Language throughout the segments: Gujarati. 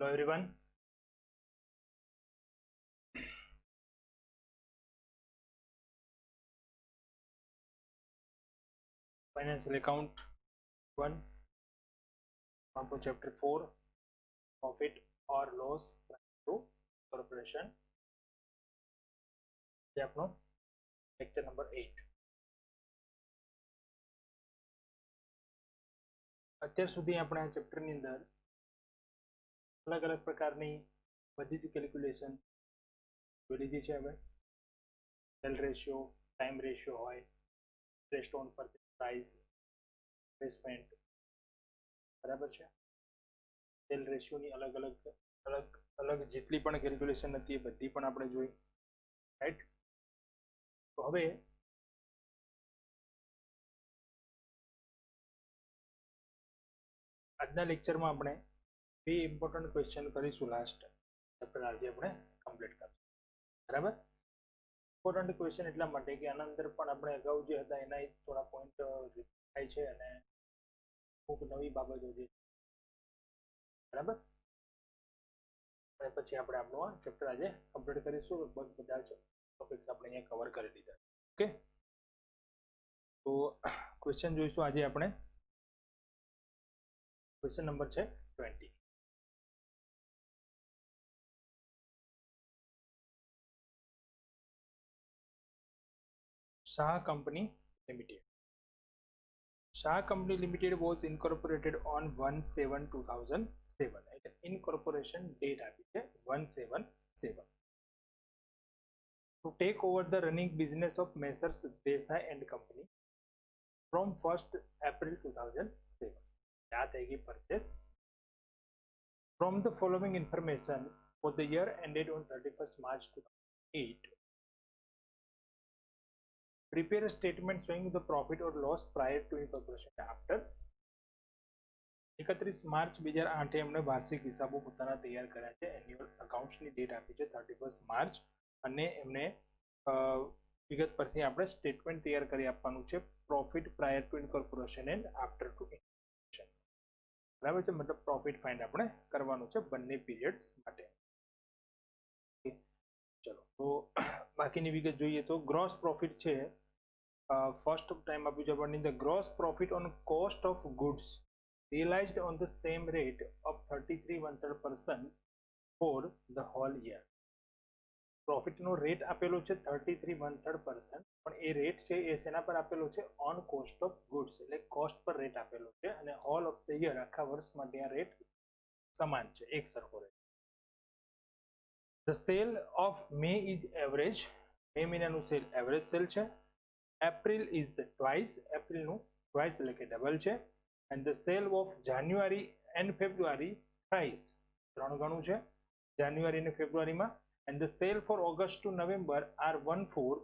Hello everyone. Financial account 1, chapter 4, profit or loss to corporation. Lecture number 8. અત્યાર સુધી આપણે આ ચેપ્ટરની અંદર અલગ અલગ પ્રકારની બધી જ કેલ્ક્યુલેશન જોઈ લીધી છે. હવે સેલ રેશિયો, ટાઈમ રેશિયો હોય, interest on purchase price, investment, બરાબર છે. સેલ રેશિયોની અલગ અલગ જેટલી પણ કેલ્ક્યુલેશન હતી એ બધી પણ આપણે જોઈ, રાઈટ. તો હવે આજના લેક્ચરમાં આપણે બે ઇમ્પોર્ટન્ટ ક્વેશ્ચન કરીશું. લાસ્ટ ચેપ્ટર આજે આપણે કમ્પ્લીટ કરીશું, બરાબર. ઇમ્પોર્ટન્ટ ક્વેશ્ચન એટલા માટે કે આના અંદર પણ આપણે અગાઉ જે હતા એના થોડા પોઈન્ટ થાય છે અને અમુક નવી બાબતો છે, બરાબર. અને પછી આપણે આપણું આ ચેપ્ટર આજે કમ્પ્લીટ કરીશું. લગભગ બધા જ ટોપિક્સ આપણે અહીંયા કવર કરી દીધા. ઓકે, તો ક્વેશ્ચન જોઈશું આજે આપણે. ક્વેશ્ચન નંબર છે 20. Shah Company Limited. Shah Company Limited was incorporated on 1/7/2007. એટલે incorporation date આપી છે 1/7/7. To take over the running business of Messrs Desai and Company from 1st April 2007. આ થઈ ગઈ purchase. From the following information for the year ended on 31st March 2008, prepare a statement showing the profit or loss prior to incorporation and after. 31 March 2008 એમણે વાર્ષિક હિસાબો પોતાના તૈયાર કર્યા છે. એન્યુઅલ અકાઉન્ટ્સની ડેટ આપી છે 31 માર્ચ અને એમને વિગત પરથી આપણે સ્ટેટમેન્ટ તૈયાર કરી આપવાનું છે profit prior to incorporation and after to incorporation, બરાબર છે. મતલબ પ્રોફિટ ફાઇન્ડ આપણે કરવાનું છે બંને પીરિયડ્સ માટે. ચલો, તો બાકીની વિગત જોઈએ તો ગ્રોસ પ્રોફિટ છે. ફર્સ્ટ ટાઈમ આપ્યું છે આપણને the gross profit on cost of goods realized on the same rate of 33.1% for the whole year. Profit નો રેટ આપેલો છે 33.1%, પણ એ રેટ છે એ શેના પર આપેલો છે? ઓન કોસ્ટ ઓફ ગુડ્સ, એટલે કોસ્ટ પર રેટ આપેલો છે અને હોલ ઓફ ધ યર આખા વર્ષ માટે આ રેટ સમાન છે, એક સરખો rate. The sale of May is average, May મહિનાનું સેલ એવરેજ સેલ છે. એપ્રિલ ઇઝ ટ્વાઇસ, એપ્રિલનું ટ્વાઇસ એટલે કે ડબલ છે. and the sale of January and February thrice, ત્રણ ગણું છે જાન્યુઆરી અને ફેબ્રુઆરીમાં. and the sale for August to November are 1/4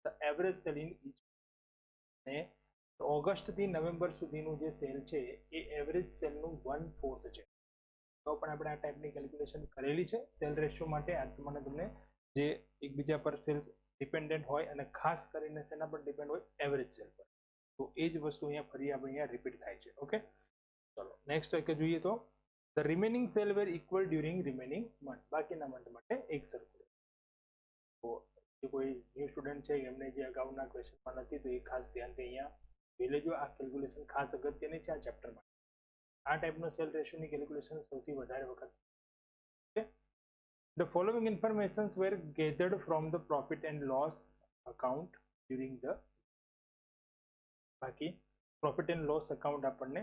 the average sale in each. ને ઓગસ્ટ થી નવેમ્બર સુધીનું જે સેલ છે એ એવરેજ સેલનું 1/4 છે. તો પણ આપણે આ ટાઈપની કેલ્ક્યુલેશન કરેલી છે સેલ રેશિયો માટે. આ મને તમને જે એકબીજા પર સેલ્સ ડિપેન્ડન્ટ હોય અને ખાસ કરીને શેના પર ડિપેન્ડ હોય? એવરેજ સેલ પર. તો એ જ વસ્તુ અહીંયા ફરી આપણે અહીંયા રિપીટ થાય છે. ઓકે, ચલો નેક્સ્ટ એક જોઈએ તો the remaining sale were equal during remaining month, બાકીના મંથ માટે એક સરખું. તો જે કોઈ ન્યૂ સ્ટુડન્ટ છે એમને જે અગાઉના ક્વેશ્ચનમાં નથી તો એ ખાસ ધ્યાનથી અહીંયા જોઈ લેજો. આ કેલ્ક્યુલેશન ખાસ અગત્યની છે આ ચેપ્ટરમાં. આ ટાઈપનો સેલ રેશિયોની કેલ્ક્યુલેશન સૌથી વધારે વખત. Okay, the following informations were gathered from the profit and loss account during the. બાકી પ્રોફિટ એન્ડ લોસ અકાઉન્ટ આપણને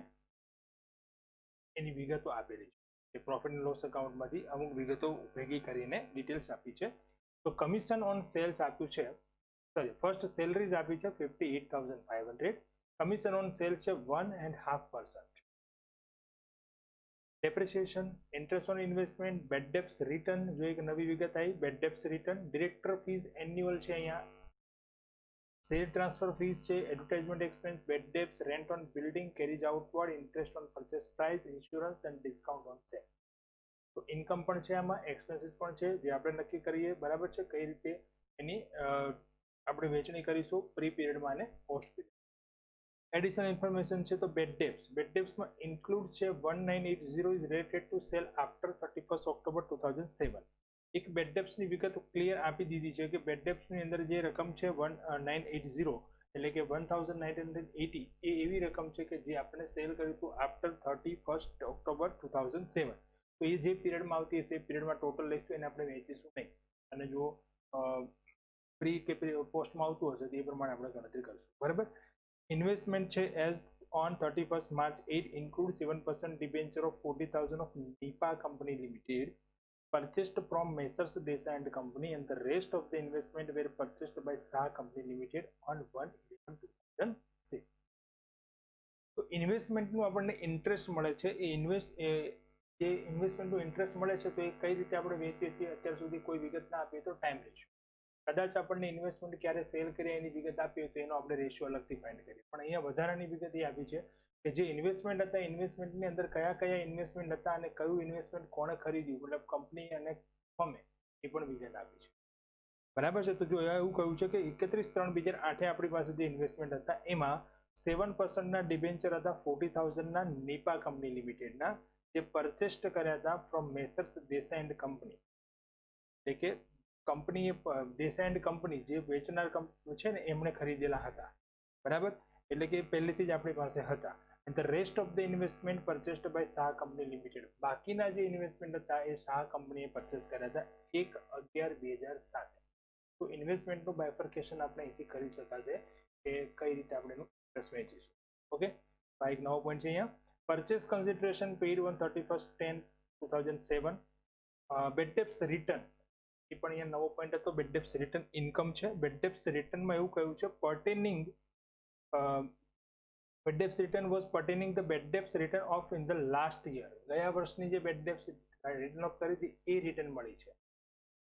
એની વિગતો આપેલી છે. પ્રોફિટ એન્ડ લોસ અકાઉન્ટમાંથી અમુક વિગતો ભેગી કરીને ડિટેલ્સ આપી છે. તો કમિશન ઓન સેલ્સ આપ્યું છે, સોરી ફર્સ્ટ સેલરીઝ આપી છે 58,500. કમિશન ઓન સેલ છે 1.5%. Depreciation, interest on investment, bad debts return, જો એક નવી વિગત આવી bad debts return, director fees annual છે અહીંયા, શેર ટ્રાન્સફર ફીસ છે, advertisement expense, bad debts, rent on building carriage outward, interest on purchase price, insurance and discount on sale. તો ઇન્કમ પણ છે આમાં, એક્સપેન્સીસ પણ છે જે આપણે નક્કી કરીએ, બરાબર છે, કઈ રીતે એની આપણે વેચણી કરીશું પ્રી પીરિયડમાં અને પોસ્ટ પીરિયડ. એડિશનલ ઇન્ફોર્મેશન છે તો બેડ ડેપ્સમાં ઇન્ક્લુડ છે 1980 is related to sell after 31 October 2007. એક બેડ ડેપ્સની વિગત ક્લિયર આપી દીધી છે કે બેડ ડેપ્સની અંદર જે રકમ છે 1980 એટલે કે 1980 એ એવી રકમ છે કે જે આપણે સેલ કર્યું હતું આફ્ટર 31 ઓક્ટોબર 2007. તો એ જે પીરિયડમાં આવતી હશે એ પીરિયડમાં ટોટલ લઈશું એને આપણે વેચીશું નહીં, અને જો પ્રી કે પોસ્ટમાં આવતું હશે તો એ પ્રમાણે આપણે ગણતરી કરીશું. બરાબર. ઇન્વેસ્ટમેન્ટ છે as on 31 March 8 include 7% debenture of 40,000 of Nipa Company Limited purchased from Messrs Desai and Company, and the rest of the investment were purchased by Shah Company Limited on 1/11/2006. તો ઇન્વેસ્ટમેન્ટનું આપણને ઇન્ટરેસ્ટ મળે છે, જે ઇન્વેસ્ટમેન્ટનું ઇન્ટરેસ્ટ મળે છે તો એ કઈ રીતે આપણે વેચીએ છીએ અત્યાર સુધી કોઈ વિગત ના આપીએ તો ટાઈમ રેશિયો. કદાચ આપણને ઇન્વેસ્ટમેન્ટ ક્યારે સેલ કરીએ એની વિગત આપી હોય તો એનો આપણે રેશિયો અલગથી ફાઇન્ડ કરીએ, પણ અહીંયા વધારાની વિગત એ આપી છે કે જે ઇન્વેસ્ટમેન્ટ હતા ઇન્વેસ્ટમેન્ટની અંદર કયા કયા ઇન્વેસ્ટમેન્ટ હતા અને કયું ઇન્વેસ્ટમેન્ટ કોણે ખરીદ્યું, મતલબ કંપની અને ફર્મે, એ પણ વિગત આપી છે. બરાબર છે. તો જો એવું કહ્યું છે કે 31/3/2008 આપણી પાસે જે ઇન્વેસ્ટમેન્ટ હતા એમાં 7% ડિબેન્ચર હતા 40,000 નીપા કંપની લિમિટેડના, જે પરચેસ્ડ કર્યા હતા from Messrs Desai and company. એટલે કે કંપનીએ દેસાઈ એન્ડ કંપની જે વેચનાર કંપની છે ને એમણે ખરીદેલા હતા. બરાબર. એટલે કે પહેલેથી જ આપણી પાસે હતા. and the rest of the investment purchased by Shah company limited. બાકીના જે ઇન્વેસ્ટમેન્ટ હતા એ શાહ કંપનીએ પરચેસ કર્યા હતા 1/11/2007. તો ઇન્વેસ્ટમેન્ટનું બાયફર્કેશન આપણે અહીંથી કરી શકાશે કે કઈ રીતે આપણે એનું ઇન્ટરેસ્ટ વેચીશું. ઓકે. આ એક નવો પોઈન્ટ છે અહીંયા. Purchase consideration paid on 31/10/2007. Bad debts return, એ પણ અહીંયા નવો પોઈન્ટ હતો. બેડ ડેપ્સ રિટર્ન ઇન્કમ છે. બેડ ડેપ્સ રિટર્નમાં એવું કહ્યું છે pertaining bad debts return was pertaining the bad debts written off in the last year. ગયા વર્ષની જે બેડ ડેપ્સ રિટર્ન ઓફ કરી હતી એ રિટર્ન મળી છે.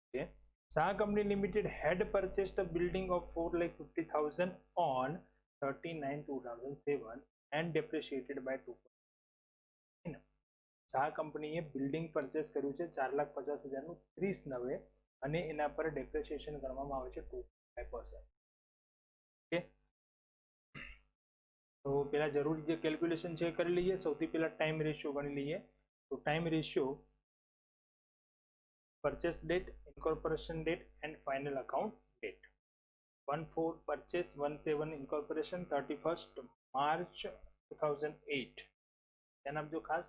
Okay. Shah company limited had purchased a building of 4,50,000 on 30/9/2007 and depreciated by 2. Shah કંપનીએ બિલ્ડિંગ પરચેસ કર્યું છે 4,50,000નું 30/9 અને એના પર ડેપ્રિસિએશન ગણવામાં આવે છે 2.5%. ઓકે. તો પેલા જરૂરી જે કેલ્ક્યુલેશન છે એ કરી લઈએ. સૌથી પહેલા ટાઈમ રેશિયો ગણી લઈએ. તો time ratio purchase date, incorporation date and final account date. 1/4 purchase, 1/7 incorporation, 31 March 2008. ધ્યાન આપજો, ખાસ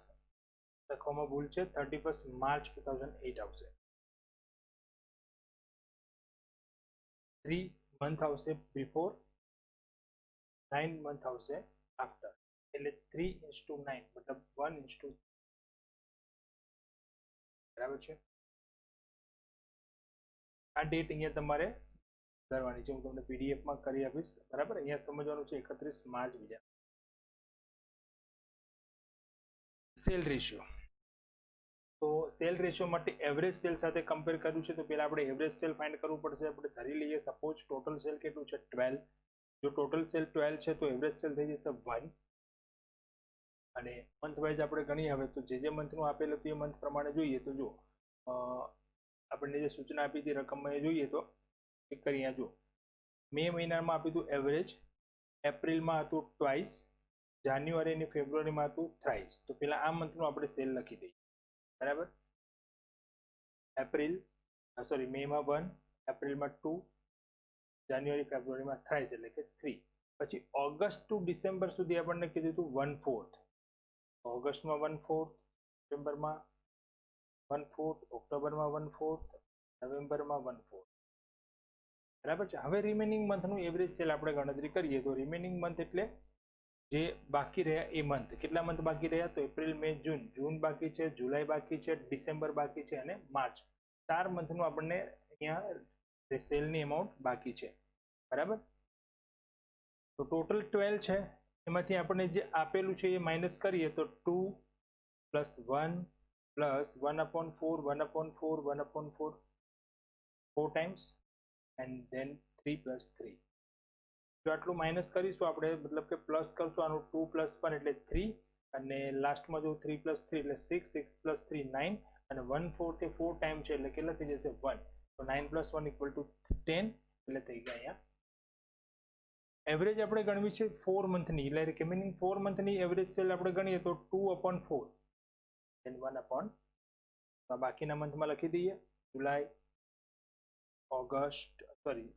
લખવામાં ભૂલ છે, 31 માર્ચ 2008 આવશે. 3 મંથ આવશે બિફોર, 9 મંથ આવશે આફ્ટર, એટલે 3:9 મતલબ 1:. બરાબર છે. આ ડેટ અહીંયા તમારે કરવાની છે, હું તમને પીડીએફમાં કરી આપીશ. બરાબર. અહીંયા સમજવાનું છે 31 માર્ચ બીજા. સેલ રેશિયો, તો સેલ રેશિયો માટે એવરેજ સેલ સાથે કમ્પેર કર્યું છે. તો પહેલા આપણે એવરેજ સેલ ફાઇન્ડ કરવું પડશે. આપણે ધરી લઈએ સપોઝ ટોટલ સેલ કેટલું છે 12. જો ટોટલ સેલ 12 છે તો એવરેજ સેલ થઈ જશે 1. અને મંથ વાઇઝ આપણે ગણીએ હવે તો જે મંથનું આપેલું હતું એ મંથ પ્રમાણે જોઈએ તો જો આપણને જે સૂચના આપી હતી રકમમાં એ જોઈએ તો ચેક કરી. અહીંયા જો મે મહિનામાં આપ્યું હતું એવરેજ, એપ્રિલમાં હતું ટ્વાઇસ, જાન્યુઆરી અને ફેબ્રુઆરીમાં હતું થ્રાઇસ. તો પેલા આ મંથનું આપણે સેલ લખી દઈએ. બરાબર. મેમાં 1, એપ્રિલમાં 2, જાન્યુઆરી ફેબ્રુઆરીમાં થ્રાઇસ એટલે કે 3. પછી ઓગસ્ટ ટુ ડિસેમ્બર સુધી આપણને કીધું હતું 1/4. ઓગસ્ટમાં 1/4, સપ્ટેમ્બરમાં 1/4, ઓક્ટોબરમાં 1/4, નવેમ્બરમાં 1/4. બરાબર છે. હવે રિમેનિંગ મંથનું એવરેજ સેલ આપણે ગણતરી કરીએ તો રિમેનિંગ મંથ એટલે જે બાકી રહ્યા એ મંથ. કેટલા મંથ બાકી રહ્યા તો એપ્રિલ, મે, જૂન. જૂન બાકી છે, જુલાઈ બાકી છે, ડિસેમ્બર બાકી છે અને માર્ચ. 4 મંથનું આપણને અહીંયા સેલની અમાઉન્ટ બાકી છે. બરાબર. તો ટોટલ 12 છે, એમાંથી આપણને જે આપેલું છે એ માઇનસ કરીએ તો 2 + 1 + 1/4, 1/4, 1/4, 4 times and then 3 + 3. જો આટલું માઇનસ કરીશું આપણે, મતલબ કે પ્લસ કરશું આનું 2 + 1 એટલે 3 અને લાસ્ટમાં જો 3 + 3 એટલે 6, 6 + 3 9 અને 1/4 તે 4 ટાઈમ છે એટલે કેટલા થઈ જશે 1. તો 9 + 1 = 10 એટલે થઈ ગયા અહીંયા એવરેજ આપણે ગણવી છે 4 મંથની, એટલે રિમેનિંગ 4 મંથની એવરેજ સેલ આપણે ગણીએ તો 2/4 then 1/, બાકીના મંથમાં લખી દઈએ જુલાઈ, ઓગસ્ટ, સોરી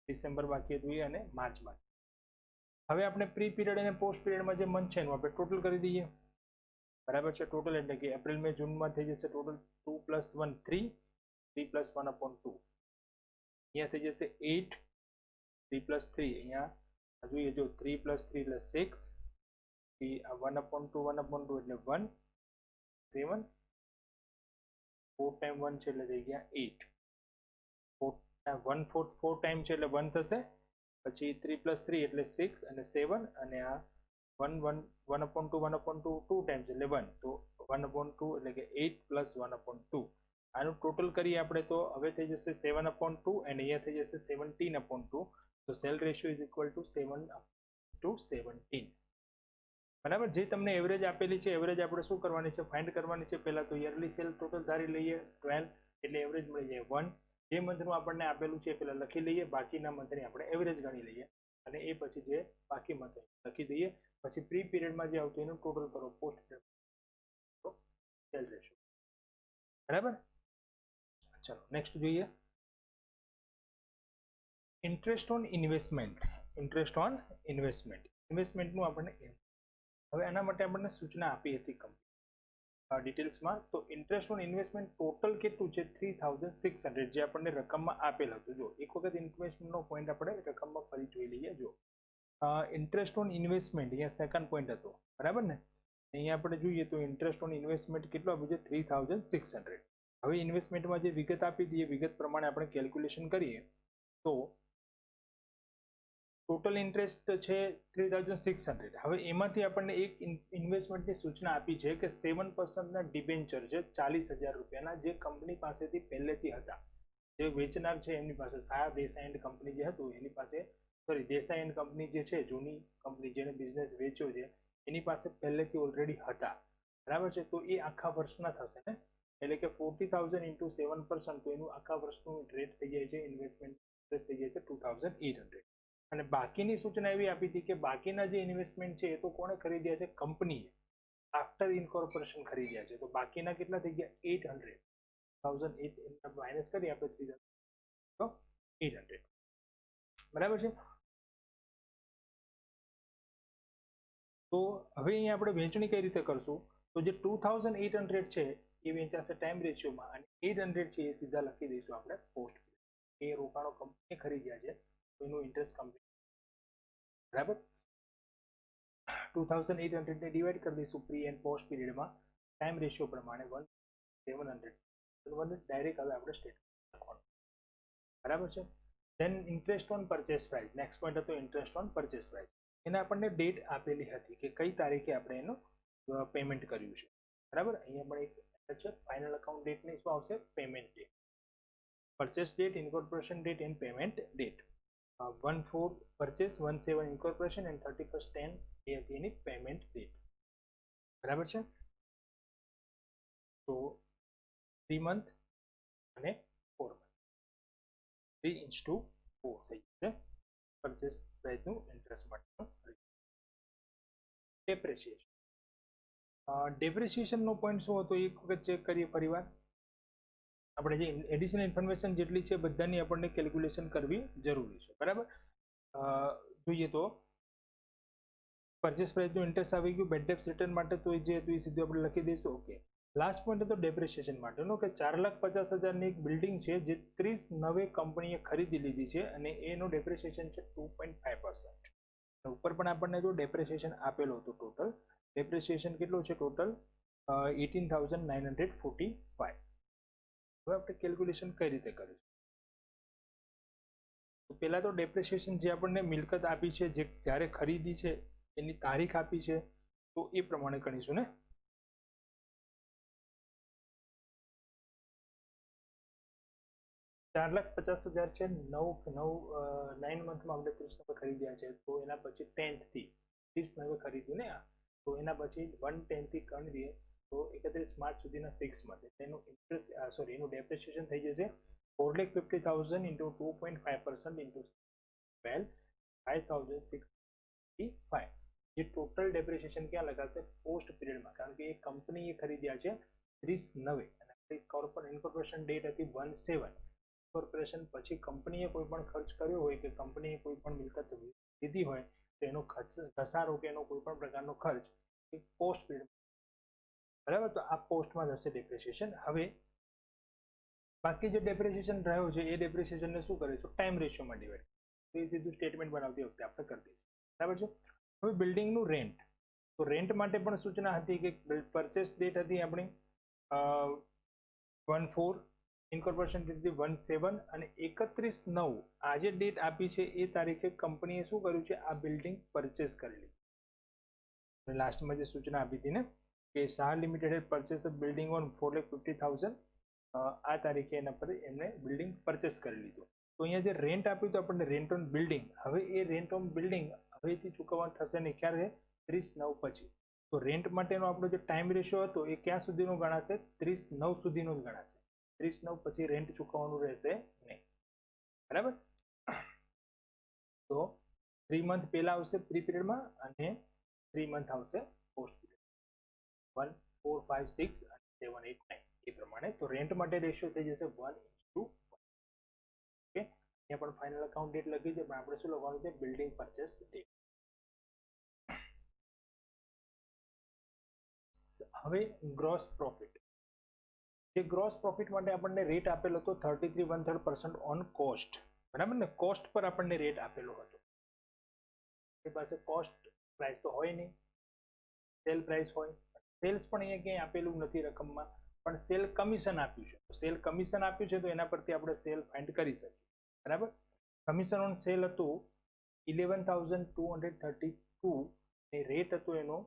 ડિસેમ્બર બાકી હતું એ અને માર્ચ બાકી. હવે આપણે પ્રી પીરિયડ અને પોસ્ટ પીરિયડમાં જે મંથ છે એનું આપણે ટોટલ કરી દઈએ. બરાબર છે. ટોટલ એટલે કે એપ્રિલ મે જૂનમાં થઈ જશે ટોટલ 2 + 1 3, 3 + 1/2. અહીંયા થઈ જશે 8, 3 + 3 અહીંયા જોઈએ જો 3 + 3 એટલે 6, 1/2 1/2 એટલે 1, 7, 4 ટાઈમ 1 છે એટલે થઈ ગયા 8, 1/4 4 ટાઈમ છે એટલે 1 થશે, પછી 3 + 3 એટલે 6 અને 7 અને આ 1/2 1/2 2 ટાઈમ્સ એટલે 1, તો 1/2 એટલે કે 8 + 1/2. આનું ટોટલ કરીએ આપણે તો હવે થઈ જશે 7/2 અને અહીંયા થઈ જશે 17/2. તો sale ratio is equal to 7/17. બરાબર. જે તમને એવરેજ આપેલી છે એવરેજ આપણે શું કરવાની છે, ફાઇન્ડ કરવાની છે. પહેલા તો યરલી સેલ ટોટલ ધારી લઈએ 12 એટલે એવરેજ મળી જાય 1. જે મંથનું આપણને આપેલું છે એ પહેલા લખી લઈએ, બાકીના મંથની આપણે એવરેજ ગણી લઈએ અને એ પછી જે બાકી મંથ લખી દઈએ. પછી પ્રી પીરિયડમાં જે આવતું એનું ટોટલ કરો, પોસ્ટ પીરિયડ સેલ રેશિયો. બરાબર. ચલો નેક્સ્ટ જોઈએ interest on investment. Interest on investment, ઇન્વેસ્ટમેન્ટનું આપણને હવે આના માટે આપણને સૂચના આપી હતી કંપની ડિટેલ્સમાં. તો ઇન્ટરેસ્ટ ઓન ઇન્વેસ્ટમેન્ટ ટોટલ કેટલું છે 3600, જે આપણને રકમમાં આપેલ હતું. જો એક વખત ઇન્વેસ્ટમેન્ટનો પોઈન્ટ આપણે રકમમાં ફરી જોઈ લઈએ. જો ઇન્ટરેસ્ટ ઓન ઇન્વેસ્ટમેન્ટ અહીંયા સેકન્ડ પોઈન્ટ હતો, બરાબર ને. અહીંયા આપણે જોઈએ તો ઇન્ટરેસ્ટ ઓન ઇન્વેસ્ટમેન્ટ કેટલું આપ્યું છે 3600. હવે ઇન્વેસ્ટમેન્ટમાં જે વિગત આપી હતી એ વિગત પ્રમાણે આપણે કેલ્ક્યુલેશન કરીએ તો ટોટલ ઇન્ટરેસ્ટ છે 3600. હવે એમાંથી આપણને એક ઇન્વેસ્ટમેન્ટની સૂચના આપી છે કે 7%ના ડિબેન્ચર છે 40000 રૂપિયાના, જે કંપની પાસેથી પહેલેથી હતા. જે વેચનાર છે એમની પાસે શાહ દેસાઈ એન્ડ કંપની જે હતું એની પાસે, સોરી દેસાઈ એન્ડ કંપની જે છે જૂની કંપની જેને બિઝનેસ વેચ્યો છે એની પાસે પહેલેથી ઓલરેડી હતા. બરાબર છે. તો એ આખા વર્ષના થશે ને, એટલે કે 40000 × 7%, તો એનું આખા વર્ષનું રેટ થઈ જાય છે ઇન્વેસ્ટમેન્ટ ઇન્ટરેસ્ટ થઈ જાય છે 2800. અને બાકીની સૂચના એવી આપી હતી કે બાકીના જે ઇન્વેસ્ટમેન્ટ છે એ તો કોણે ખરીદ્યા છે, કંપનીએ આફ્ટર ઇન્કોર્પોરેશન ખરીદ્યા છે. તો બાકીના કેટલા થઈ ગયા 800, 1008 માઇનસ કરી આપણે 3000 તો 800. બરાબર છે. તો હવે અહીંયા આપણે વેચણી કઈ રીતે કરશું, તો જે 2800 છે એ વેચાશે ટાઈમ રેશિયોમાં અને 800 છે એ સીધા લખી દઈશું આપણે પોસ્ટ. એ રોકાણો કંપનીએ ખરીદ્યા છે તો એનું ઇન્ટરેસ્ટ કંપની, બરાબર. 2800 ને ડિવાઈડ કરી દઈશું પ્રી એન્ડ પોસ્ટ પીરિયડમાં ટાઈમ રેશિયો પ્રમાણે 1700 ડાયરેક્ટ હવે આપણે સ્ટેટ લખવાનું, બરાબર છે. Then interest on purchase price, next point હતો ઇન્ટરેસ્ટ ઓન પરચેસ પ્રાઇસ. એને આપણને ડેટ આપેલી હતી કે કઈ તારીખે આપણે એનું પેમેન્ટ કર્યું છે, બરાબર. અહીંયા પણ એક છે ફાઇનલ અકાઉન્ટ ડેટ ની શું આવશે, payment date, purchase date, incorporation date and payment date. 1/4 purchase, 1/7 incorporation and 31/10 એ હતી એની પેમેન્ટ ડેટ, બરાબર છે. તો 3 મંથ અને 4 મંથ, 3:4 થઈ જશે પરચેસ પ્રાઇસનું ઇન્ટરેસ્ટ માટેનું. ડેપ્રિસિએશન, ડેપ્રિસિએશનનો પોઈન્ટ શું હતો એક વખત ચેક કરીએ ફરીવાર. આપણે જે એડિશનલ ઇન્ફોર્મેશન જેટલી છે બધાની આપણને કેલ્ક્યુલેશન કરવી જરૂરી છે, બરાબર. જોઈએ તો પરચેસ પ્રાઇસનું ઇન્ટરેસ્ટ આવી ગયું, બેડ ડેપ્ટ રિટર્ન માટે તો જે હતું એ સીધું આપણે લખી દઈશું. ઓકે. લાસ્ટ પોઈન્ટ હતો ડેપ્રિસિએશન માટેનો કે 4,50,000 ની એક બિલ્ડિંગ છે જે 30 કંપનીએ ખરીદી લીધી છે અને એનું ડેપ્રિસિએશન છે 2.5%. ઉપર પણ આપણને જો ડેપ્રિસિએશન આપેલું હતું, ટોટલ ડેપ્રિસિએશન કેટલું છે ટોટલ 18,945. હવે આપણે કેલ્ક્યુલેશન કઈ રીતે કરીશું, તો પહેલા તો ડેપ્રિસિએશન જે આપણને મિલકત આપી છે, જે જ્યારે ખરીદી છે એની તારીખ આપી છે, તો એ પ્રમાણે ગણીશું ને. $4,50,000 છે, 9 મંથમાં આપણે 30 ખરીદ્યા છે, તો એના પછી 10th થી 30 ખરીદ્યું ને, તો એના પછી 1/10 થી ગણી દઈએ તો 31 માર્ચ સુધીના 6 મંથ, એનું ઇન્ટરેસ્ટ સોરી એનું ડેપ્રિસિએશન થઈ જશે 4,50,000 into 2.5% into 12, 5,655. જે ટોટલ ડેપ્રિસિએશન ક્યાં લગાશે? પોસ્ટ પીરિયડમાં, કારણ કે એ કંપનીએ ખરીદ્યા છે 30/9 અને ઇન્કોર્પોરેશન ડેટ હતી 1/7. ઇન્કોર્પોરેશન પછી કંપનીએ કોઈ પણ ખર્ચ કર્યો હોય કે કંપનીએ કોઈ પણ મિલકત લીધી હોય તો એનો ઘસારો કે એનો કોઈ પણ પ્રકારનો ખર્ચ એ પોસ્ટ પીરિયડ, બરાબર. તો આ પોસ્ટમાં જશે ડેપ્રિસિએશન. હવે બાકી જે ડેપ્રિસિએશન રહ્યો છે એ ડેપ્રિસિએશનને શું કરીશું? ટાઈમ રેશિયોમાં ડિવાઈડ. તો એ સીધું સ્ટેટમેન્ટ બનાવતી વખતે આપણે કરી દઈશું, બરાબર છે. હવે બિલ્ડિંગનું રેન્ટ, તો રેન્ટ માટે પણ સૂચના હતી કે પરચેસ ડેટ હતી આપણી 1/4, ઇન્કોર્પોરેશન ડેટ હતી 1/7 અને 31/9 આ જે ડેટ આપી છે એ તારીખે કંપનીએ શું કર્યું છે? આ બિલ્ડિંગ પરચેસ કરેલી. લાસ્ટમાં જે સૂચના આપી હતી ને કે Shah limited had purchase building on 4,50,000, આ તારીખે એના પર એમને બિલ્ડિંગ પરચેસ કરી લીધું. તો અહીંયા જે રેન્ટ આપ્યું તો આપણને રેન્ટ ઓન બિલ્ડિંગ, હવે એ રેન્ટ ઓન બિલ્ડિંગ હવેથી ચૂકવવાનું થશે નહીં, ક્યારે? 30/9 પછી. તો રેન્ટ માટેનો આપણો જે ટાઈમ રેશિયો હતો એ ક્યાં સુધીનો ગણાશે? 30/9 સુધીનો જ ગણાશે. 30/9 પછી રેન્ટ ચૂકવવાનું રહેશે નહીં, બરાબર. તો 3 મંથ પહેલા આવશે પ્રી પીરિયડમાં અને 3 મંથ આવશે પોસ્ટ પીરિયડ. 1, 4, 5, 6 અને 7, 8, 9 એ પ્રમાણે. તો રેન્ટ માટે રેશિયો થઈ જશે 1:1. ઓકે, અહીંયા પણ ફાઇનલ અકાઉન્ટ ડેટ લખી છે પણ આપણે શું લખવાનું છે? Building purchase date. હવે ગ્રોસ પ્રોફિટ. જે ગ્રોસ પ્રોફિટ માટે આપણને રેટ આપેલો હતો 33 1/3% ઓન કોસ્ટ, બરાબર ને. કોસ્ટ પર આપણને રેટ આપેલો હતો. આપણી પાસે કોસ્ટ પ્રાઇસ તો હોય નહીં, સેલ પ્રાઇસ હોય. સેલ્સ પણ અહીંયા ક્યાંય આપેલું નથી રકમમાં, પણ સેલ કમિશન આપ્યું છે. તો સેલ કમિશન આપ્યું છે તો એના પરથી આપણે સેલ ફાઇન્ડ કરી શકીએ, બરાબર. કમિશન ઓન સેલ હતું 11,232 અને રેટ હતો એનો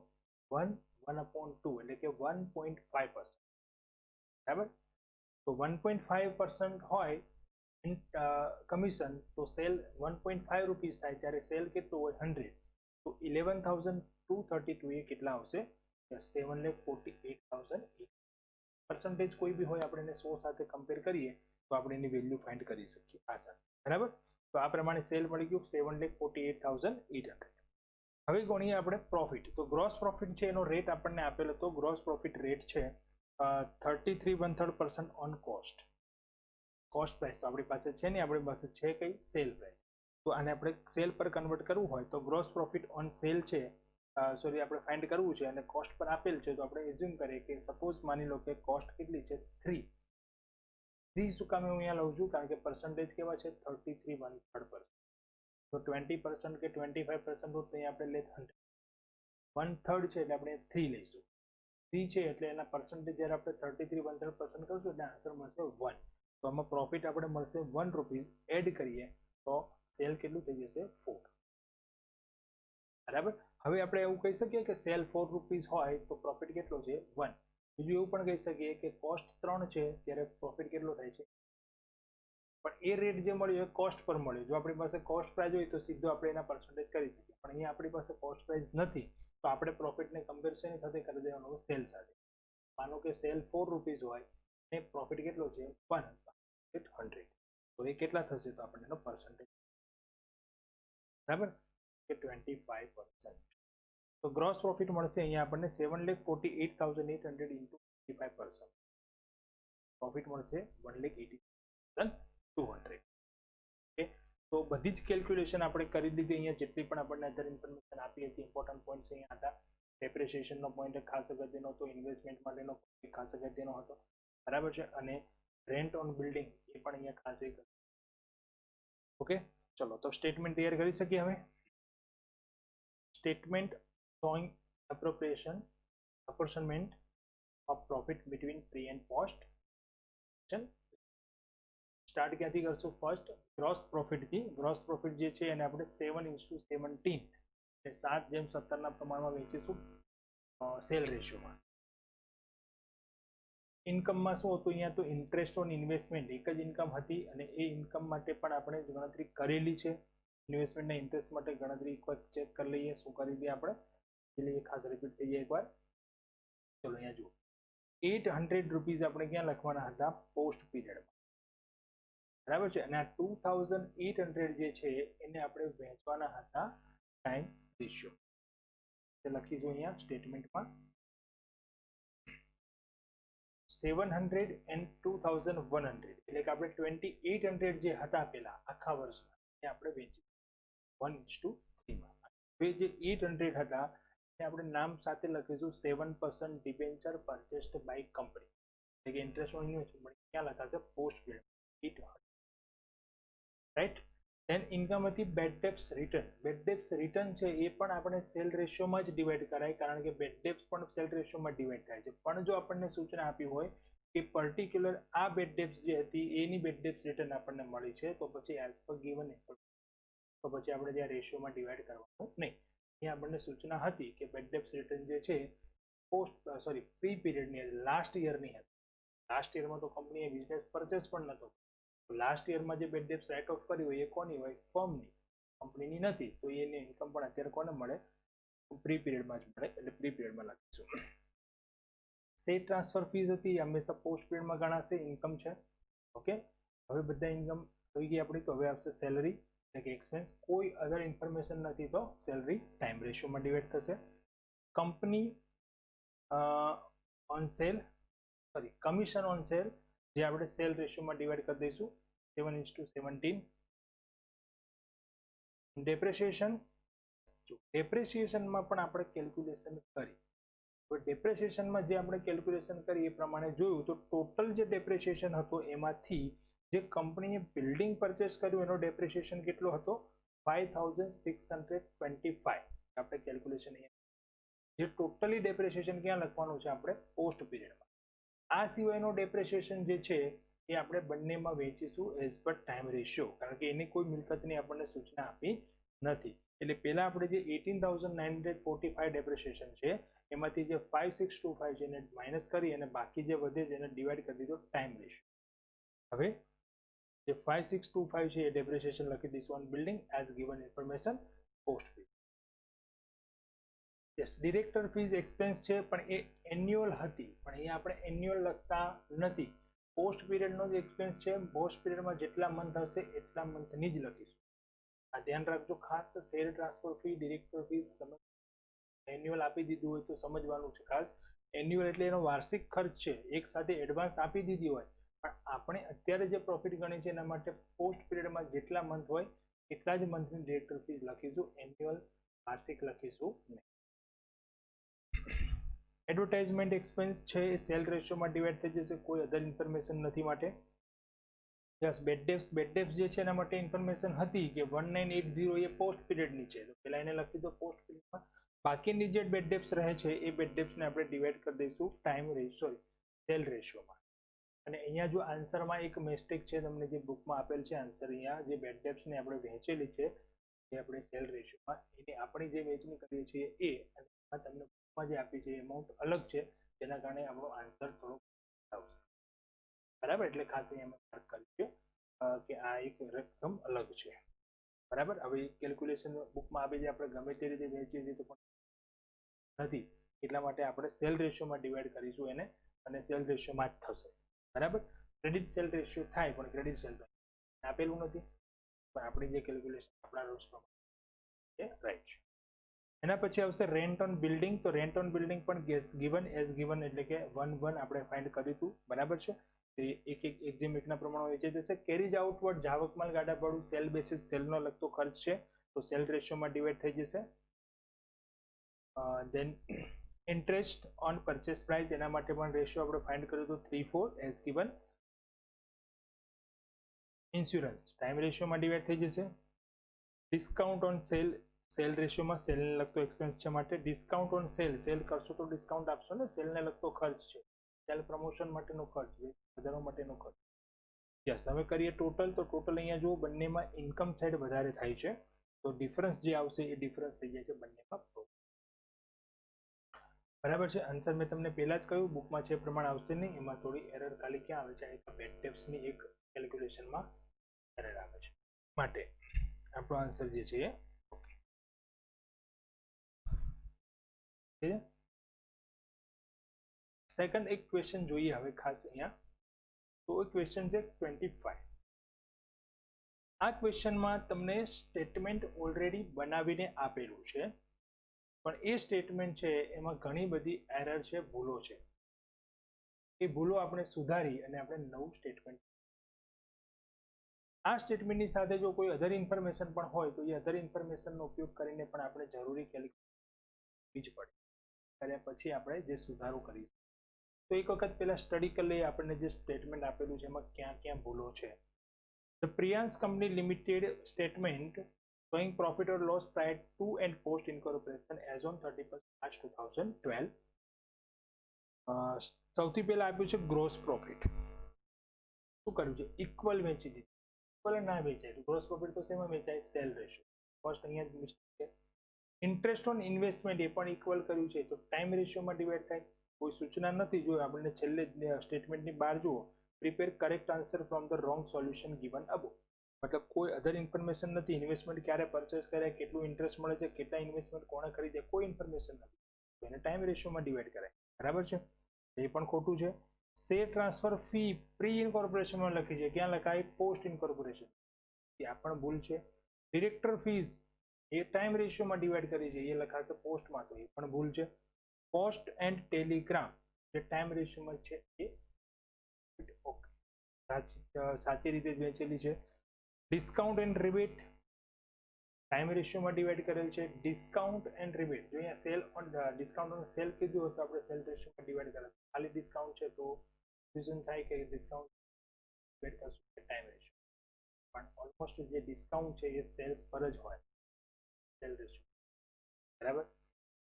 1/2 એટલે કે 1.5%, બરાબર. તો 1.5% હોય કમિશન તો સેલ 1.5 રૂપીસ થાય, ત્યારે સેલ કેટલું હોય? 100. તો 11,232 એ કેટલા આવશે? 7,48,000. પર્સન્ટેજ કોઈ બી હોય આપણે એને 100 સાથે કમ્પેર કરીએ તો આપણે એની વેલ્યુ ફાઇન્ડ કરી શકીએ આસાન, બરાબર. તો આ પ્રમાણે સેલ મળી ગયું 7,48,800. હવે ગણીએ આપણે પ્રોફિટ. તો ગ્રોસ પ્રોફિટ છે એનો રેટ આપણને આપેલો હતો. ગ્રોસ પ્રોફિટ રેટ છે 33 1/3% ઓન કોસ્ટ. કોસ્ટ પ્રાઇસ તો આપણી પાસે છે ને, આપણી પાસે છે કઈ? Sale price. તો આને આપણે સેલ પર કન્વર્ટ કરવું હોય તો ગ્રોસ પ્રોફિટ ઓન સેલ છે, સોરી આપણે ફાઇન્ડ કરવું છે અને કોસ્ટ પર આપેલ છે. તો આપણે એઝ્યુમ કરીએ કે સપોઝ માની લો કે કોસ્ટ કેટલી છે? 3. શું કામ હું અહીંયા લઉં છું? કારણ કે પર્સન્ટેજ કેવા છે? 33 1/3%. તો 20% કે 25% તો અહીંયા આપણે લે 1/3 છે એટલે આપણે 3 લઈશું. 3 છે એટલે એના પર્સન્ટેજ જ્યારે આપણે 33 1/3% કરશું એટલે આન્સર મળશે 1. તો આમાં પ્રોફિટ આપણે મળશે 1 રૂપીસ. એડ કરીએ તો સેલ કેટલું થઈ જશે? 4, બરાબર. હવે આપણે એવું કહી શકીએ કે સેલ 4 રૂપીસ હોય તો પ્રોફિટ કેટલો છે? 1. બીજું એવું પણ કહી શકીએ કે કોસ્ટ 3 છે ત્યારે પ્રોફિટ કેટલો થાય છે? પણ એ રેટ જે મળ્યો એ કોસ્ટ પર મળ્યો. જો આપણી પાસે કોસ્ટ પ્રાઇસ હોય તો સીધો આપણે એના પર્સન્ટેજ કરી શકીએ, પણ અહીંયા આપણી પાસે કોસ્ટ પ્રાઇસ નથી તો આપણે પ્રોફિટને કમ્પેર શેની સાથે કરી દેવાનું? સેલ સાથે. માનો કે સેલ 4 રૂપીસ હોય અને પ્રોફિટ કેટલો છે? 1, 100. તો એ કેટલા થશે? તો આપણને એનો પર્સન્ટેજ, બરાબર, કે 25%. તો ગ્રોસ પ્રોફિટ મળશે અહીંયા આપણને 7,48,800 ઇન્ટુ 25%. પ્રોફિટ મળશે 1,80,200. ઓકે, તો બધી જ કેલ્ક્યુલેશન આપણે કરી દીધી. અહીંયા જેટલી પણ આપણને અત્યારે ઇન્ફોર્મેશન આપી હતી, ઇમ્પોર્ટન્ટ પોઈન્ટ્સ અહીંયા હતા. ડેપ્રિસિએશનનો પોઈન્ટ ખાસ અગત્યનો હતો, ઇન્વેસ્ટમેન્ટ માટેનો ખાસ અગત્યનો હતો, બરાબર છે. અને રેન્ટ ઓન બિલ્ડિંગ એ પણ અહીંયા ખાસ એક. ઓકે, ચલો તો સ્ટેટમેન્ટ તૈયાર કરી શકીએ હવે. Statement showing apportionment of profit between pre and post. Start ક્યાંથી કરશું? ફર્સ્ટ ગ્રોસ પ્રોફિટથી. ગ્રોસ પ્રોફિટ જે છે એને આપણે 7:17 એટલે 7:17 પ્રમાણમાં વેચીશું સેલ રેશિયોમાં. ઇન્કમમાં શું હતું? અહીંયા તો ઇન્ટરેસ્ટ ઓન ઇન્વેસ્ટમેન્ટ એક જ ઇન્કમ હતી અને એ ઇન્કમ માટે પણ આપણે ગણતરી કરેલી છે. ઇન્વેસ્ટમેન્ટના ઇન્ટરેસ્ટ માટે ગણતરી એકવાર ચેક કરી લઈએ. શું કરી દઈએ આપણે? એટલે ખાસ રિપીટ થઈ જાય એકવાર. ચલો અહીંયા જુઓ, 800 રૂપીસ આપણે ક્યાં લખવાના હતા? પોસ્ટ પીરિયડમાં. બરાબર છે. અને આ 2800 જે છે એને આપણે વહેંચવાના હતા ટાઈમ રેશિયો. લખીશું અહીંયા સ્ટેટમેન્ટમાં 700 and 2100 એટલે કે આપણે 2800 જે હતા પેલા આખા વર્ષના એ આપણે વેચી 1:3 માં. હવે જે 800 હતા એ આપણે નામ સાથે લખીશું 7% ડિબેન્ચર પરચેસ્ડ બાય કંપની એટલે કે ઇન્ટરેસ્ટ ઓન ઇન્વેસ્ટમેન્ટ ક્યાં લખાશે post period 800 right. Then income હતી bad debts return. Bad debts return છે એ પણ આપણે સેલ રેશિયોમાં જ ડિવાઈડ કરાય કારણ કે બેડ ડેપ્સ પણ સેલ રેશિયોમાં ડિવાઈડ થાય છે. પણ જો આપણને સૂચના આપી હોય કે પર્ટિક્યુલર આ બેડ ડેપ્સ જે હતી એની બેડ ડેપ્સ રિટર્ન આપણને મળી છે તો પછી એઝ પર ગિવન તો પછી આપણે ત્યાં રેશિયોમાં ડિવાઈડ કરવાનું નહીં. અહીંયા આપણને સૂચના હતી કે બેડ ડેપ્સ રિટર્ન જે છે પ્રી પીરિયડની લાસ્ટ યરની હતી. લાસ્ટ યરમાં તો કંપનીએ બિઝનેસ પરચેસ પણ નહોતો. લાસ્ટ યરમાં જે બેડ ડેપ્સ રાઇટ ઓફ કરી હોય એ કોની હોય ફર્મની, કંપનીની નથી. તો એની ઇન્કમ પણ અત્યારે કોને મળે પ્રી પીરિયડમાં જ મળે એટલે પ્રી પીરિયડમાં લખીશું. શેર ટ્રાન્સફર ફીસ હતી હંમેશા પોસ્ટ પીરિયડમાં ગણાશે ઇન્કમ છે. ઓકે, હવે બધા ઇન્કમ થઈ ગઈ આપણી. તો હવે આવશે સેલરી એટલે કે એક્સપેન્સ. કોઈ અધર ઇન્ફોર્મેશન નથી તો સેલરી ટાઈમ રેશિયોમાં ડિવાઈડ થશે. Company on cell commission on cell જે આપણે સેલ રેશિયોમાં ડિવાઈડ કરી દઈશું 7:17. ડેપ્રિસિએશન, ડેપ્રિસિએશનમાં પણ આપણે કેલ્ક્યુલેશન કરી. તો ડેપ્રિસિએશનમાં જે આપણે કેલ્ક્યુલેશન કરી એ પ્રમાણે જોયું તો ટોટલ જે ડેપ્રિસિએશન હતો એમાંથી જે કંપનીએ બિલ્ડિંગ પરચેસ કર્યું એનો ડેપ્રિસિએશન કેટલો હતો 5625. આપણે કેલ્ક્યુલેશન જે ટોટલી ડેપ્રિસિએશન ક્યાં લખવાનું છે આપણે પોસ્ટ પીરિયડમાં. આ સિવાયનો ડેપ્રિસિએશન જે છે એ આપણે બંનેમાં વેચીશું એઝ પર ટાઈમ રેશિયો કારણ કે એની કોઈ મિલકતની આપણને સૂચના આપી નથી. એટલે પહેલા આપણે જે 18,945 ડેપ્રિસિએશન છે એમાંથી જે 5625 છે એને માઇનસ કરી અને બાકી જે વધે છે એને ડિવાઈડ કરી દીધો ટાઈમ રેશિયો. હવે જે 5625 છે એ ડેપ્રિસિએશન લખી દઈશું on building as given information post period. Yes, director fees expense છે પણ એ એન્યુઅલ હતી પણ અહીંયા આપણે એન્યુઅલ લખતા નથી. પોસ્ટ પીરિયડનો જે એક્સપેન્સ છે પોસ્ટ પીરિયડમાં જેટલા મંથ હશે એટલા મંથની જ લખીશું. આ ધ્યાન રાખજો ખાસ. Share transfer fee, director fees તમે એન્યુઅલ આપી દીધું હોય તો સમજવાનું છે ખાસ. એન્યુઅલ એટલે એનો વાર્ષિક ખર્ચ છે, એક સાથે એડવાન્સ આપી દીધી હોય પણ આપણે અત્યારે જે પ્રોફિટ ગણી છે એના માટે પોસ્ટ પીરિયડમાં જેટલા મંથ હોય એટલા જ મંથની ડિરેક્ટર ફીઝ લખીશું, એન્યુઅલ વાર્ષિક લખીશું નહીં. એડવર્ટાઇઝમેન્ટ એક્સપેન્સ છે એ સેલ રેશિયોમાં ડિવાઈડ થઈ જશે, કોઈ અધર ઇન્ફોર્મેશન નથી માટે. યસ, બેડ ડેપ્સ જે છે એના માટે ઇન્ફોર્મેશન હતી કે 1980 એ પોસ્ટ પીરિયડની છે તો પહેલા એને લખી દો પોસ્ટ પીરિયડમાં. બાકીની જે બેડ ડેપ્સ રહે છે એ બેડ ડેપ્સને આપણે ડિવાઈડ કરી દઈશું ટાઈમ રેશિયો સેલ રેશિયોમાં. અને અહીંયા જો આન્સરમાં એક મિસ્ટેક છે તમને જે બુકમાં આપેલ છે આન્સર, અહીંયા જે બેડ ડેપ્સને આપણે વહેંચેલી છે એ આપણે સેલ રેશિયોમાં એની આપણી જે વહેંચણી કરીએ છીએ એ અને તમને બુકમાં જે આપી છે એમાઉન્ટ અલગ છે જેના કારણે આપણો આન્સર થોડો આવશે. બરાબર, એટલે ખાસ અહીંયા માર્ક કરીએ કે આ એક રકમ અલગ છે. બરાબર, હવે કેલ્ક્યુલેશન બુકમાં આપી છે આપણે ગમે તે રીતે વહેંચીએ છીએ તો પણ નથી એટલા માટે આપણે સેલ રેશિયોમાં ડિવાઈડ કરીશું એને અને સેલ રેશિયોમાં જ થશે. બરાબર, ક્રેડિટ સેલ રેશિયો થાય પણ ક્રેડિટ સેલ આપેલું નથી પણ આપણી જે કેલ્ક્યુલેશન આપણા રૂલ્સ પ્રમાણે રાઈટ છે. એના પછી આવશે રેન્ટ ઓન બિલ્ડિંગ. તો રેન્ટ ઓન બિલ્ડિંગ પણ ગિવન એઝ ગિવન એટલે કે 1 આપણે ફાઇન્ડ કર્યું હતું. બરાબર છે, એક જેમ એકના પ્રમાણે વેચાઈ જશે. કેરીજ આઉટવર્ડ જાવકમાલ ગાડા ભાડું સેલ બેસિસ સેલનો લગતો ખર્ચ છે તો સેલ રેશિયોમાં ડિવાઈડ થઈ જશે. Then interest on purchase price એના માટે પણ રેશિયો આપણે ફાઇન્ડ કર્યું હતું 3:4 એઝ ગિવન. ઇન્સ્યોરન્સ ટાઈમ રેશિયોમાં ડિવાઈડ થઈ જશે. ડિસ્કાઉન્ટ ઓન સેલ રેશિયોમાં સેલને લગતો એક્સપેન્સ છે માટે ડિસ્કાઉન્ટ ઓન સેલ કરશો તો ડિસ્કાઉન્ટ આપશો ને, સેલને લગતો ખર્ચ છે, સેલ પ્રમોશન માટેનો ખર્ચ, વધારવા માટેનો ખર્ચ. યસ, હવે કરીએ ટોટલ. તો ટોટલ અહીંયા જો બંનેમાં ઇન્કમ સાઇડ વધારે થાય છે તો ડિફરન્સ જે આવશે એ ડિફરન્સ થઈ જાય છે બંનેમાં. બરાબર છે, આન્સર મેં તમને પહેલા જ કહ્યું બુકમાં છે પ્રમાણે આવશે નહીં, એમાં થોડી એરર ખાલી ક્યાં આવે છે એક બેડ ડેપ્સની એક કેલ્ક્યુલેશનમાં એરર આવે છે માટે આપણો આન્સર જે છે એ સેકન્ડ એક ક્વેશ્ચન જોઈએ હવે ખાસ અહીંયા. તો એ ક્વેશ્ચન છે 25. આ ક્વેશ્ચનમાં તમને સ્ટેટમેન્ટ ઓલરેડી બનાવીને આપેલું છે, પણ એ સ્ટેટમેન્ટ છે એમાં ઘણી બધી એરર છે, ભૂલો છે. એ ભૂલો આપણે સુધારી અને આપણે નવું સ્ટેટમેન્ટ, આ સ્ટેટમેન્ટની સાથે જો કોઈ અધર ઇન્ફોર્મેશન પણ હોય તો એ અધર ઇન્ફોર્મેશનનો ઉપયોગ કરીને પણ આપણે જરૂરી કેલ્ક્યુલેશન જ પડે, કર્યા પછી આપણે જે સુધારો કરીશું. તો એક વખત પહેલા સ્ટડી કરી લઈએ આપણને જે સ્ટેટમેન્ટ આપેલું છે એમાં ક્યાં ક્યાં ભૂલો છે. The Priyansh Company Limited statement showing profit or loss prior to and post incorporation as on 31st March 2012. સૌથી પહેલા આપ્યું છે ગ્રોસ પ્રોફિટ. શું કર્યું છે? ઇક્વલ વેચી દીધું. ઇક્વલ ના વેચાય, ગ્રોસ પ્રોફિટ તો શેમાં વેચાય? Cell ratio. ફર્સ્ટ અહીંયા જ મિસ્ટેક છે. ઇન્ટરેસ્ટ ઓન ઇન્વેસ્ટમેન્ટ એ પણ ઇક્વલ કર્યું છે, તો ટાઈમ રેશિયોમાં ડિવાઈડ થાય. કોઈ સૂચના નથી, જો આપણને છેલ્લે સ્ટેટમેન્ટની બહાર જુઓ, prepare correct answer from the wrong solution given above. મતલબ કોઈ અધર ઇન્ફોર્મેશન નથી, ઇન્વેસ્ટમેન્ટ ક્યારે પરચેસ કર્યા, કેટલું ઇન્ટરેસ્ટ મળે છે, કેટલા ઇન્વેસ્ટમેન્ટ કોણે ખરીદ્યા, કોઈ ઇન્ફોર્મેશન નથી, તો એને ટાઈમ રેશિયોમાં ડિવાઈડ કરાય. બરાબર છે? એ પણ ખોટું છે. શેર ટ્રાન્સફર ફી પ્રી ઇન્કોર્પોરેશનમાં લખી છે, ક્યાં લખાય? Post incorporation. આ પણ ભૂલ છે. ડિરેક્ટર ફીઝ એ ટાઈમ રેશિયોમાં ડિવાઈડ કરી છે, એ લખાશે પોસ્ટમાં, તો એ પણ ભૂલ છે. પોસ્ટ એન્ડ ટેલિગ્રામ જે ટાઈમ રેશિયોમાં છે એ ઓકે, સાચી રીતે જ વેચેલી છે. ડિસ્કાઉન્ટ એન્ડ રિબેટ ટાઈમ રેશિયોમાં ડિવાઈડ કરેલ છે. ડિસ્કાઉન્ટ એન્ડ રિબેટ, જો અહીંયા sale on discount on sale કીધું હોય તો આપણે સેલ રેશિયોમાં ડિવાઈડ કરેલ. ખાલી ડિસ્કાઉન્ટ છે તો કન્ફ્યુઝન થાય કે ડિસ્કાઉન્ટ ડિવાઈડ કરશું કે ટાઈમ રેશિયો, પણ ઓલમોસ્ટ જે ડિસ્કાઉન્ટ છે એ સેલ્સ પર જ હોય, સેલ રેશિયો. બરાબર?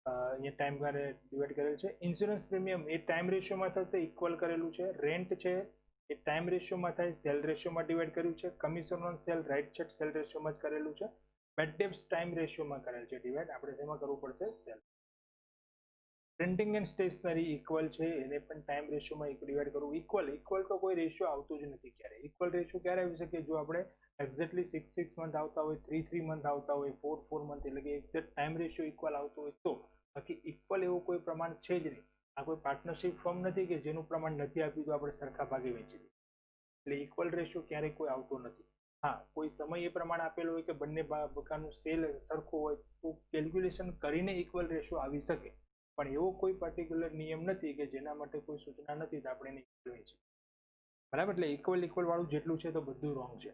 અહીંયા ટાઈમ ડિવાઈડ કરેલ છે. ઇન્સ્યોરન્સ પ્રીમિયમ એ ટાઈમ રેશિયોમાં થશે, ઇક્વલ કરેલું છે. રેન્ટ છે એ ટાઈમ રેશિયોમાં થાય, સેલ રેશિયોમાં ડિવાઈડ કર્યું છે. કમિશન ઓન સેલ રાઈટ છે, સેલ રેશિયોમાં જ કરેલું છે. બેડ ડેબ્ટ્સ ટાઈમ રેશિયોમાં કરેલ છે ડિવાઈડ, આપણે શેમાં કરવું પડશે? Sale. Printing and stationery equal છે, એને પણ ટાઈમ રેશિયોમાં ડિવાઈડ કરવું. ઇક્વલ તો કોઈ રેશિયો આવતું જ નથી ક્યારે. ઇક્વલ રેશિયો ક્યારે આવી શકે? જો આપણે એક્ઝેક્ટલી 6 મંથ આવતા હોય, 3 મંથ આવતા હોય, 4 મંથ, એટલે કે એક્ઝેક્ટ ટાઈમ રેશિયો ઇક્વલ આવતો હોય તો. બાકી ઇક્વલ એવું કોઈ પ્રમાણ છે જ નહીં. આ કોઈ પાર્ટનરશિપ ફર્મ નથી કે જેનું પ્રમાણ નથી આપ્યું તો આપણે સરખા ભાગે વેચી દઈએ. એટલે ઇક્વલ રેશિયો ક્યારેય કોઈ આવતો નથી. હા, કોઈ સમય એ પ્રમાણ આપેલો હોય કે બંને પ્રકારનું સેલ સરખું હોય તો કેલ્ક્યુલેશન કરીને ઇક્વલ રેશિયો આવી શકે, પણ એવો કોઈ પર્ટિક્યુલર નિયમ નથી કે જેના માટે કોઈ સૂચના નથી તો આપણે એને ઇક્વલ વેચીએ. બરાબર? એટલે ઇક્વલ વાળું જેટલું છે તો બધું રોંગ છે.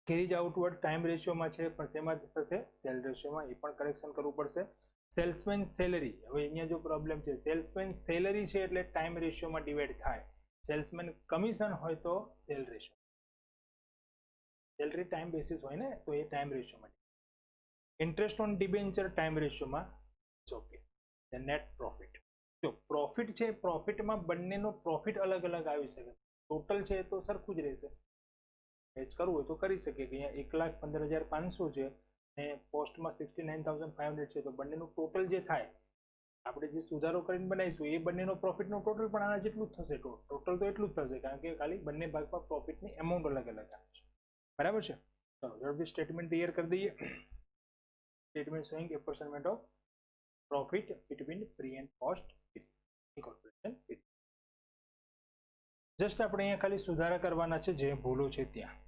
કેરીજ આઉટવર્ડ ટાઈમ રેશિયોમાં છે, પણ શેમાં થશે? સેલ રેશિયોમાં. એ પણ કરેક્શન કરવું પડશે. સેલ્સમેન સેલરી, હવે અહીંયા જો પ્રોબ્લેમ છે, સેલ્સમેન સેલરી છે એટલે ટાઈમ રેશિયોમાં ડિવાઈડ થાય. સેલ્સમેન કમિશન હોય તો sale ratio. Salary time basis હોય ને તો એ ટાઈમ રેશિયોમાં. ઇન્ટરેસ્ટ ઓન ડિબેન્ચર ટાઈમ રેશિયોમાં ઓકે. નેટ પ્રોફિટ, જો પ્રોફિટ છે, પ્રોફિટમાં બંનેનો પ્રોફિટ અલગ અલગ આવી શકે, ટોટલ છે તો સરખું જ રહેશે. મેચ કરવું હોય તો કરી શકીએ કે અહીંયા 1,15,500 છે અને પોસ્ટમાં 69,500 છે, તો બંનેનું ટોટલ જે થાય આપણે જે સુધારો કરીને બનાવીશું એ બંનેનો પ્રોફિટનું ટોટલ પણ આના જેટલું જ થશે. ટોટલ તો એટલું જ થશે કારણ કે ખાલી બંને ભાગમાં પ્રોફિટની એમાઉન્ટ અલગ અલગ આવે છે. બરાબર છે? ચલો ઝડપથી સ્ટેટમેન્ટ તૈયાર કરી દઈએ. Statement showing approximate of profit between pre and post incorporation. Just આપણે અહીંયા ખાલી સુધારા કરવાના છે જે ભૂલો છે ત્યાં.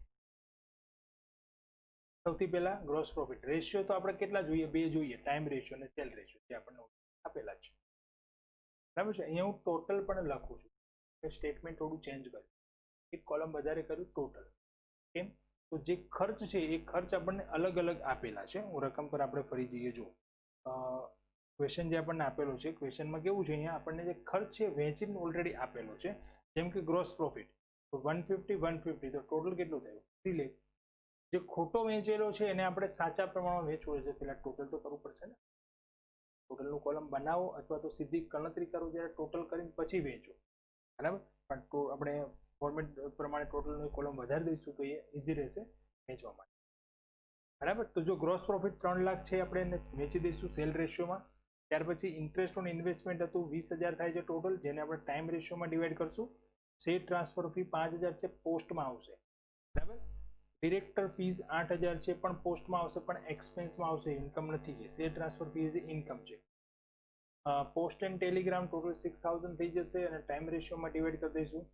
સૌથી પહેલા ગ્રોસ પ્રોફિટ રેશિયો તો આપણે કેટલા જોઈએ? 2 જોઈએ, ટાઈમ રેશિયો અને સેલ રેશિયો, જે આપણને આપેલા છે. બરાબર છે? અહીંયા હું ટોટલ પણ લખું છું, સ્ટેટમેન્ટ થોડું ચેન્જ કર્યું, એક કોલમ વધારે કર્યું ટોટલ. કેમ? તો જે ખર્ચ છે એ ખર્ચ આપણને અલગ અલગ આપેલા છે. હું રકમ પર આપણે ફરી જઈએ. જો ક્વેશ્ચન જે આપણને આપેલો છે, ક્વેશ્ચનમાં કેવું છે, અહીંયા આપણને જે ખર્ચ છે વેચીને ઓલરેડી આપેલો છે. જેમ કે ગ્રોસ પ્રોફિટ તો 150 તો ટોટલ કેટલું થયું? 3 લાખ. જે ખોટો વેચેલો છે એને આપણે સાચા પ્રમાણમાં વેચવું છે, પેલા ટોટલ તો કરવું પડશે ને. ટોટલનું કોલમ બનાવો અથવા તો સીધી ગણતરી કરો, જ્યારે ટોટલ કરીને પછી વેચો. બરાબર? પણ આપણે ફોર્મેટ પ્રમાણે ટોટલનું કોલમ વધારી દઈશું તો એ ઇઝી રહેશે વેચવા માટે. બરાબર? તો જો ગ્રોસ પ્રોફિટ 3 લાખ છે, આપણે એને વેચી દઈશું સેલ રેશિયોમાં. ત્યાર પછી ઇન્ટરેસ્ટ ઓન ઇન્વેસ્ટમેન્ટ હતું 20,000 થાય છે ટોટલ, જેને આપણે ટાઈમ રેશિયોમાં ડિવાઈડ કરશું. શેર ટ્રાન્સફર ફી 5,000 છે, પોસ્ટમાં આવશે. બરાબર? ડિરેક્ટર ફીઝ 8,000 છે પણ પોસ્ટમાં આવશે, પણ એક્સપેન્સમાં આવશે, ઇન્કમ નથી. શેર ટ્રાન્સફર ફી ઇન્કમ છે. પોસ્ટ એન્ડ ટેલિગ્રામ ટોટલ 6,000 થઈ જશે અને ટાઈમ રેશિયોમાં ડિવાઈડ કરી દઈશું.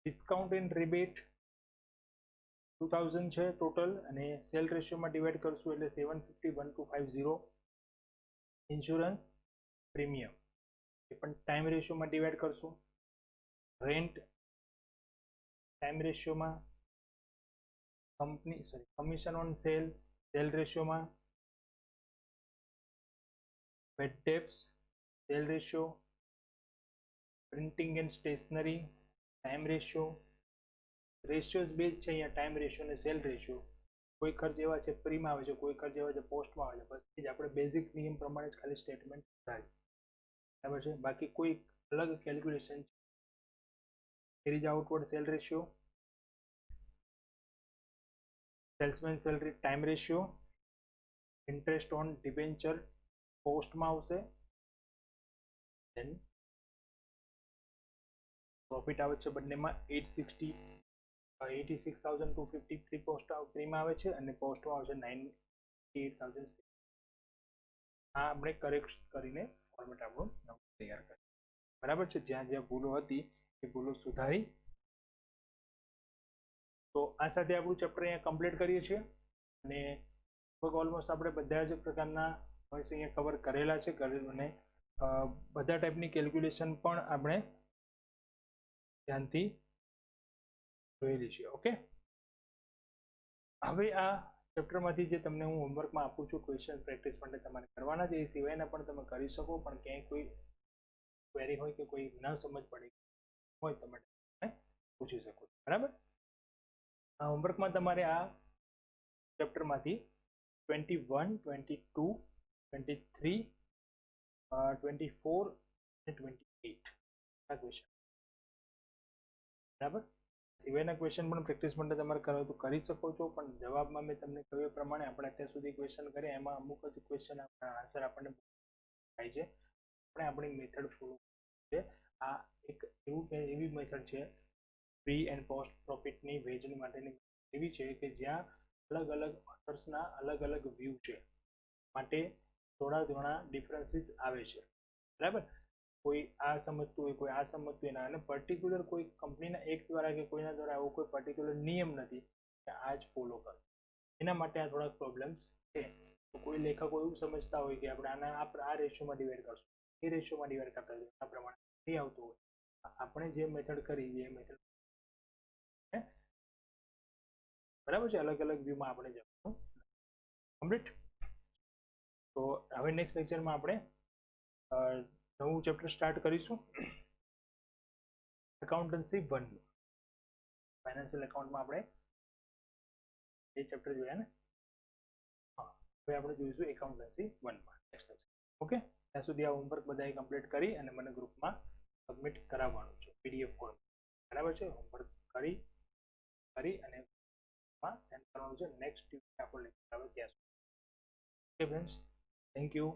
ડિસ્કાઉન્ટ એન્ડ રિબેટ 2000 છે ટોટલ, અને સેલ રેશિયોમાં ડિવાઈડ કરશું એટલે 750 ઇન્સ્યોરન્સ પ્રીમિયમ એ પણ ટાઈમ રેશિયોમાં ડિવાઈડ કરશું. રેન્ટ ટાઈમ રેશિયોમાં, કમિશન ઓન સેલ રેશિયોમાં, bad debts sale ratio, printing and stationery time ratio. Ratios બે જ છે અહીંયા, ટાઈમ રેશિયો અને સેલ રેશિયો. કોઈ ખર્ચ એવા છે પ્રીમાં આવે છે, કોઈ ખર્ચ એવા છે પોસ્ટમાં આવે છે. બસ એ જ આપણે બેઝિક નિયમ પ્રમાણે જ ખાલી સ્ટેટમેન્ટ થાય, બરાબર છે. બાકી કોઈ અલગ કેલ્ક્યુલેશન છે. Carriage outward sale ratio, salesman salary time ratio, interest on debenture પોસ્ટમાં આવશે. દેન પ્રોફિટ આવે છે બંનેમાં 86,253 પોસ્ટ પ્રીમાં આવે છે અને પોસ્ટમાં આવે છે 98,000. આ આપણે કરેક્ટ કરીને ફોર્મેટ આપણું તૈયાર કરીએ, બરાબર છે. જ્યાં જ્યાં ભૂલો હતી એ ભૂલો સુધારી. તો આ સાથે આપણું ચેપ્ટર અહીંયા કમ્પ્લીટ કરીએ છીએ, અને ઓલમોસ્ટ આપણે બધા જ પ્રકારના પોઈન્ટ્સ અહીંયા કવર કરેલા છે, અને બધા ટાઈપની કેલ્ક્યુલેશન પણ આપણે ધ્યાનથી જોયેલી છે. ઓકે, હવે આ ચેપ્ટરમાંથી જે તમને હું હોમવર્કમાં આપું છું ક્વેશ્ચન પ્રેક્ટિસ માટે તમારે કરવાના છે, એ સિવાયના પણ તમે કરી શકો. પણ ક્યાંય કોઈ ક્વેરી હોય કે કોઈ ન સમજ પડી હોય તમે પૂછી શકો, બરાબર. આ હોમવર્કમાં તમારે આ ચેપ્ટરમાંથી 21, 22, 23, 24 અને 28 આ ક્વેશ્ચન, બરાબર. સિવાયના ક્વેશ્ચન પણ પ્રેક્ટિસ માટે તમારે કરો તો કરી શકો છો. પણ જવાબમાં મેં તમને કહ્યું પ્રમાણે આપણે અત્યાર સુધી ક્વેશ્ચન કર્યા એમાં અમુક જ ક્વેશ્ચન આન્સર આપણને થાય છે. આપણે આપણી મેથડ ફોલો છે. આ એક એવી મેથડ છે પ્રી એન્ડ પોસ્ટ પ્રોફિટની વેચણી માટેની એવી છે કે જ્યાં અલગ અલગ ઓથર્સના અલગ અલગ વ્યૂ છે, માટે થોડા ઘણા ડિફરન્સીસ આવે છે, બરાબર. કોઈ આ સમજતું હોય, કોઈ આ સમજતું હોય, અને પર્ટિક્યુલર કોઈ કંપનીના એક દ્વારા કે કોઈના દ્વારા આવો કોઈ પર્ટિક્યુલર નિયમ નથી કે આ જ ફોલો કરો. એના માટે આ થોડાક પ્રોબ્લેમ્સ છે. તો કોઈ લેખકો એવું સમજતા હોય કે આપણે આ રેશિયોમાં ડિવાઈડ કરશું, એ રેશિયોમાં ડિવાઈડ કરતા હોય, આ પ્રમાણે નહીં આવતું હોય. આપણે જે મેથડ કરી એ મેથડ, બરાબર છે. અલગ અલગ વ્યૂમાં આપણે જવાનું કમ્પ્લીટ. તો હવે નેક્સ્ટ લેક્ચરમાં આપણે નવું ચેપ્ટર સ્ટાર્ટ કરીશું, એકાઉન્ટન્સી 1. ફાઇનાન્શિયલ એકાઉન્ટમાં આપણે એ ચેપ્ટર જોયા ને, હા, હવે આપણે જોઈશું એકાઉન્ટન્સી 1 માં નેક્સ્ટ લેક્ચર. ઓકે, ત્યાં સુધી આ હોમવર્ક બધાએ કમ્પ્લીટ કરી અને મને ગ્રુપમાં સબમિટ કરાવવાનું છે PDF ફોર્મ, બરાબર છે. હોમવર્ક કરી અને સેન્ડ કરવાનું છે. નેક્સ્ટ ટ્યુઝડે આપણો લેક્ચર આવે ત્યાં સુધી. Okay friends, thank you.